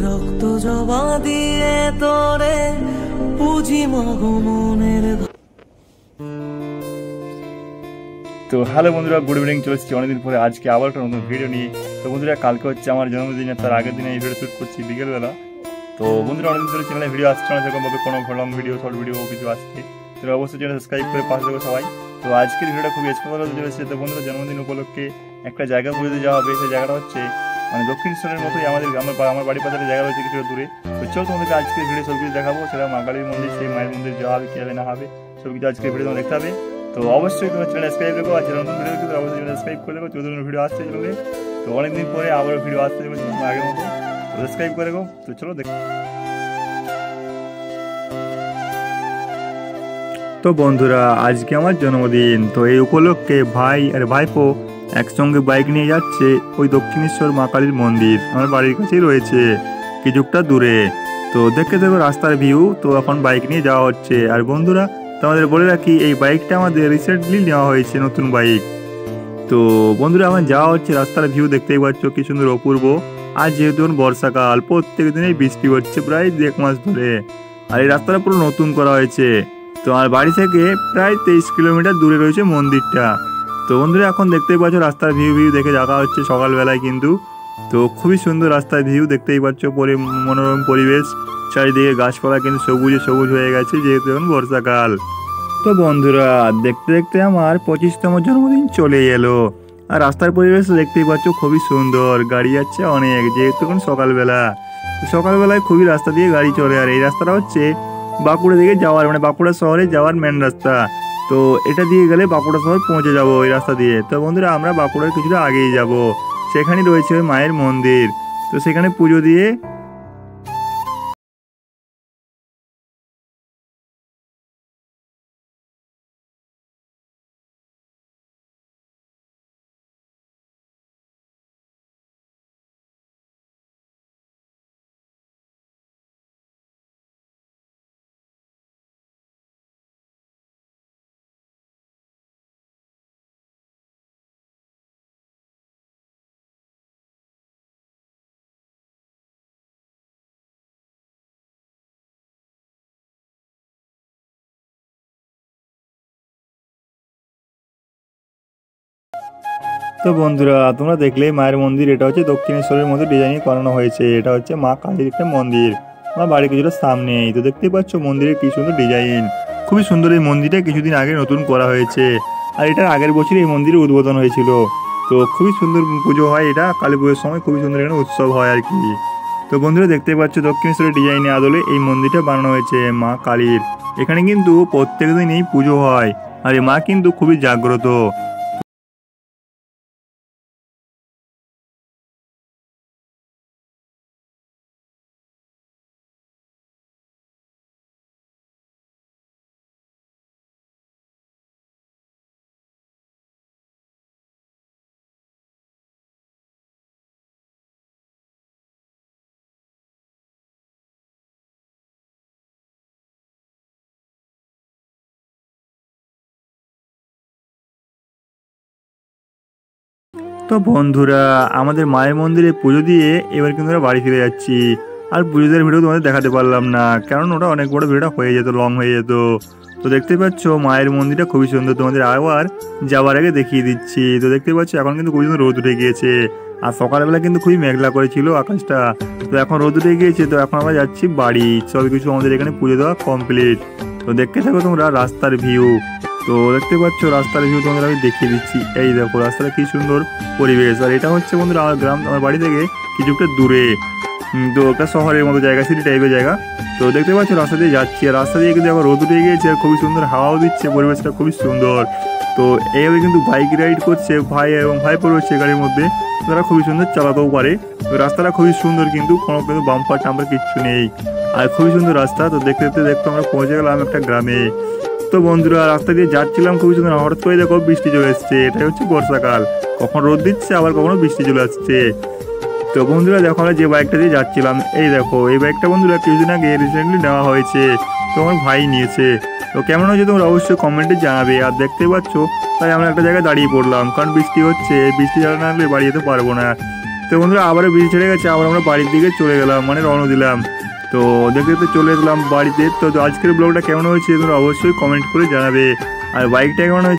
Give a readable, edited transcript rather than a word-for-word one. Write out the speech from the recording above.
রক্ত জবা দিয়ে তোরে পুজি মাগো মনের। তো হ্যালো বন্ধুরা, গুড ইভিনিং। চলে এসেছি অনেকদিন পরে আজকে আবার একটা নতুন ভিডিও নিয়ে। তো বন্ধুরা, কালকে হচ্ছে আমার জন্মদিন, তার আগের দিনে এই ভিডিও শ্যুট করছি বিকেলবেলা। তো বন্ধুরা, অনেকদিন ধরে চ্যানেলে ভিডিও আসছে না, সেরকমভাবে কোনো লং ভিডিও, শর্ট ভিডিও কিছু আসছে। তো অবশ্যই চ্যানেল সাবস্ক্রাইব করে পাশে থাকো সবাই। তো আজকের ভিডিওটা খুবই স্পেশাল হতে চলেছে। তো বন্ধুরা, জন্মদিন উপলক্ষে একটা জায়গা পুজোতে যাওয়া হবে। সেই জায়গাটা হচ্ছে মানে দক্ষিণেশ্বরের মতোই আমাদের আমার বাড়ির পাশে জায়গা রয়েছে কিছুটা দূরে। তো চলো তোমাদেরকে আজকের ভিডিও সব কিছু দেখাবো। সেটা মা কালীর মন্দির, সেই মায়ের মন্দির যাওয়া হবে, কী হবে না হবে সব কিছু আজকের ভিডিও দেখতে হবে। তো অবশ্যই তোমার চ্যানেল সাবস্ক্রাইব করো, আর চ্যানেল নতুন ভিডিও দেখতে অবশ্যই চ্যানেল সাবস্ক্রাইব করে দেবো। চৌদ্দ ভিডিও আসতে চলবে। তো অনেকদিন পরে আবারও ভিডিও আসতে চলবে আগের মতো। তো সাবস্ক্রাইব করে দেবো। তো চলো দেখ। তো বন্ধুরা, আজকে আমার জন্মদিন। তো এই উপলক্ষে ভাই আর ভাইপো একসঙ্গে বাইক নিয়ে যাচ্ছে ওই দক্ষিণেশ্বর মা কালীর মন্দির, আমার বাড়ির কাছেই রয়েছে কিছুটা দূরে। তো দেখতে দেখো রাস্তার ভিউ। তো এখন বাইক নিয়ে যাওয়া হচ্ছে। আর বন্ধুরা, তোমাদের বলে রাখি, এই বাইকটা আমাদের রিসেন্টলি নেওয়া হয়েছে, নতুন বাইক। তো বন্ধুরা, আমার যাওয়া হচ্ছে, রাস্তার ভিউ দেখতেই পাচ্ছ কি সুন্দর অপূর্ব। আর যেহেতু বর্ষাকাল, প্রত্যেক দিনেই বৃষ্টি হচ্ছে প্রায় 1 মাস ধরে। আর এই রাস্তাটা পুরো নতুন করা হয়েছে। তো আমার বাড়ি থেকে প্রায় 23 কিলোমিটার দূরে রয়েছে মন্দিরটা। তো বন্ধুরা, এখন দেখতেই পাচ্ছ রাস্তার ভিউ দেখে যাওয়া হচ্ছে সকালবেলায় কিন্তু। তো খুবই সুন্দর রাস্তার ভিউ দেখতেই পাচ্ছ, মনোরম পরিবেশ, চারিদিকে গাছপালা কিন্তু সবুজে সবুজ হয়ে গেছে যেহেতু এখন বর্ষাকাল। তো বন্ধুরা, দেখতে দেখতে আমার 25তম জন্মদিন চলে এলো। আর রাস্তার পরিবেশ দেখতেই পাচ্ছ খুবই সুন্দর, গাড়ি যাচ্ছে অনেক যেহেতু এখন সকালবেলা। সকালবেলায় খুবই রাস্তা দিয়ে গাড়ি চলে। আর এই রাস্তাটা হচ্ছে বাঁকুড়া দিকে যাওয়ার, মানে বাঁকুড়া শহরে যাওয়ার মেন রাস্তা। তো এটা দিয়ে গেলে বাঁকুড়া শহর পৌঁছে যাবো ওই রাস্তা দিয়ে। তো বন্ধুরা, আমরা বাঁকুড়ার কিছুটা আগেই যাব। সেখানে রয়েছে ওই মায়ের মন্দির। তো সেখানে পুজো দিয়ে তো বন্ধুরা, তোমরা দেখলে মায়ের মন্দির, এটা হচ্ছে দক্ষিণেশ্বরের মধ্যে ডিজাইনিং করানো হয়েছে। এটা হচ্ছে মা কালীর একটা মন্দির, আমার বাড়ির কিছুটা সামনেই। তো দেখতেই পাচ্ছ মন্দিরের কি সুন্দর ডিজাইন, খুবই সুন্দর। এই মন্দিরটা কিছুদিন আগে নতুন করা হয়েছে। আর এটার আগের বছর এই মন্দিরের উদ্বোধন হয়েছিল। তো খুবই সুন্দর পুজো হয় এটা, কালী পুজোর সময় খুবই সুন্দর এখানে উৎসব হয় আর কি। তো বন্ধুরা, দেখতে পাচ্ছ দক্ষিণেশ্বরের ডিজাইনে আদলে এই মন্দিরটা বানানো হয়েছে মা কালীর। এখানে কিন্তু প্রত্যেক দিনই পুজো হয়। আর এই মা কিন্তু খুবই জাগ্রত। তো বন্ধুরা, আমাদের মায়ের মন্দিরে পুজো দিয়ে এবার কিন্তু আমরা বাড়ি ফিরে যাচ্ছি। আর পুজোদের ভিডিও তোমাদের দেখাতে পারলাম না, কারণ ওটা অনেক বড় ভিডিওটা হয়ে যেত, লং হয়ে যেত। তো দেখতে পাচ্ছ মায়ের মন্দিরটা খুবই সুন্দর, তোমাদের আবার যাওয়ার আগে দেখিয়ে দিচ্ছি। তো দেখতে পাচ্ছ এখন কিন্তু খুবই সুন্দর রোদ উঠে গিয়েছে। আর সকালবেলা কিন্তু খুবই মেঘলা করেছিল আকাশটা। তো এখন রোদ উঠে গিয়েছে। তো এখন আমরা যাচ্ছি বাড়ি। সব কিছু আমাদের এখানে পুজো দেওয়া কমপ্লিট। তো দেখতে থাকো তোমরা রাস্তার ভিউ। তো দেখতে পাচ্ছ রাস্তার ভিউ তোমাদের আমি দেখিয়ে দিচ্ছি। এই দেখো রাস্তাটা কি সুন্দর পরিবেশ। আর এটা হচ্ছে বন্ধুরা আমার গ্রাম, আমার বাড়ি থেকে কিছুটা দূরে। তো একটা শহরের মতো জায়গা, সিটি টাইপের জায়গা। তো দেখতে পাচ্ছ রাস্তা দিয়ে যাচ্ছি। আর রাস্তা দিয়ে কিন্তু এখন রোদ উঠে গিয়েছে আর খুবই সুন্দর হাওয়াও দিচ্ছে, পরিবেশটা খুবই সুন্দর। তো এইভাবে কিন্তু বাইক রাইড করছে ভাই এবং ভাইপো রয়েছে গাড়ির মধ্যে। তারা খুবই সুন্দর চালাতেও পারে। তো রাস্তাটা খুবই সুন্দর, কিন্তু কোনো কিন্তু বাম্পার টাম্পার কিচ্ছু নেই। আর খুবই সুন্দর রাস্তা। তো দেখতে দেখতে দেখতে আমরা পৌঁছে গেলাম একটা গ্রামে। তো বন্ধুরা, রাস্তা দিয়ে যাচ্ছিলাম খুবই সুন্দর, হঠাৎ করে দেখো বৃষ্টি চলে এসছে। এটাই হচ্ছে বর্ষাকাল, কখন রোদ দিচ্ছে আবার কখনো বৃষ্টি চলে আসছে। তো বন্ধুরা দেখো, আমরা যে বাইকটা দিয়ে যাচ্ছিলাম, এই দেখো এই বাইকটা বন্ধুরা কিছুদিন আগে রিসেন্টলি নেওয়া হয়েছে। তো আমার ভাই নিয়েছে। তো কেমন হয়েছে তোমরা অবশ্যই কমেন্টে জানাবে। আর দেখতে পাচ্ছ তাই আমরা একটা জায়গায় দাঁড়িয়ে পড়লাম, কারণ বৃষ্টি হচ্ছে, বৃষ্টি না হলে বাড়ি যেতে পারবো না। তো বন্ধুরা আবারও বৃষ্টি ছেড়ে গেছে, আবার আমরা বাড়ির দিকে চলে গেলাম, মানে রওনা দিলাম। তো দেখতে দেখতে চলে এলাম বাড়িতে। তো আজকের ব্লগটা কেমন হয়েছে তোমরা অবশ্যই কমেন্ট করে জানাবে। আর বাইকটা কেমন হয়েছে